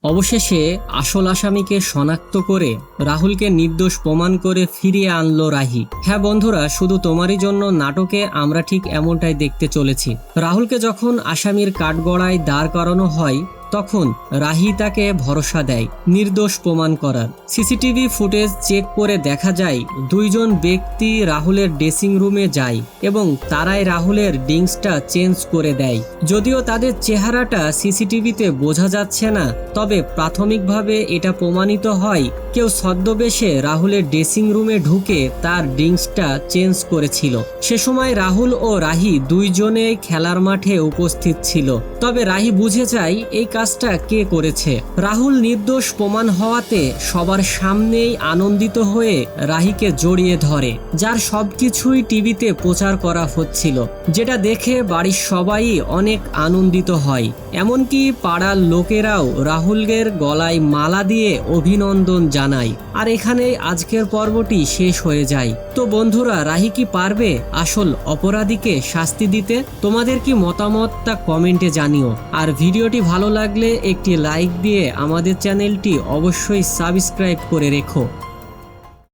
অবশেষে আসল আসামিকে শনাক্ত করে রাহুলকে নির্দোষ প্রমাণ করে ফিরিয়ে আনলো রাহি। হ্যাঁ বন্ধুরা, শুধু তোমারই জন্য নাটকে আমরা ঠিক এমনটাই দেখতে চলেছি। রাহুলকে যখন আসামির কাঠগড়ায় দাঁড় করানো হয় তখন রাহি তাকে ভরসা দেয় নির্দোষ প্রমাণ করার। সিসিটিভি ফুটেজ চেক করে দেখা যায় দুইজন ব্যক্তি রাহুলের ড্রেসিং রুমে যায় এবং তারাই রাহুলের ড্রিঙ্কসটা চেঞ্জ করে দেয়। যদিও তাদের চেহারাটা সিসিটিভিতে বোঝা যাচ্ছে না, তবে প্রাথমিকভাবে এটা প্রমাণিত হয় কেউ ছদ্মবেশে রাহুলের ড্রেসিং রুমে ঢুকে তার ড্রিঙ্কসটা চেঞ্জ করেছিল। সে সময় রাহুল ও রাহি দুইজনেই খেলার মাঠে উপস্থিত ছিল। তবে রাহি বুঝে যায় এই কাজটা কে করেছে। রাহুল নির্দোষ প্রমাণ হওয়াতে সবার সামনেই আনন্দিত হয়ে রাহিকে জড়িয়ে ধরে, যার সবকিছুই টিভিতে প্রচার করা হচ্ছিল, যেটা দেখে বাড়ির সবাই অনেক আনন্দিত হয়। এমনকি পাড়ার লোকেরাও রাহুলের গলায় মালা দিয়ে অভিনন্দন জানায়। আর এখানেই আজকের পর্বটি শেষ হয়ে যায়। তো বন্ধুরা, রাহি কি পারবে আসল অপরাধীকে শাস্তি দিতে? তোমাদের কি মতামত তা কমেন্টে জানিও। আর ভিডিওটি ভালো লাগলে একটি লাইক দিয়ে আমাদের চ্যানেলটি অবশ্যই সাবস্ক্রাইব করে রেখো।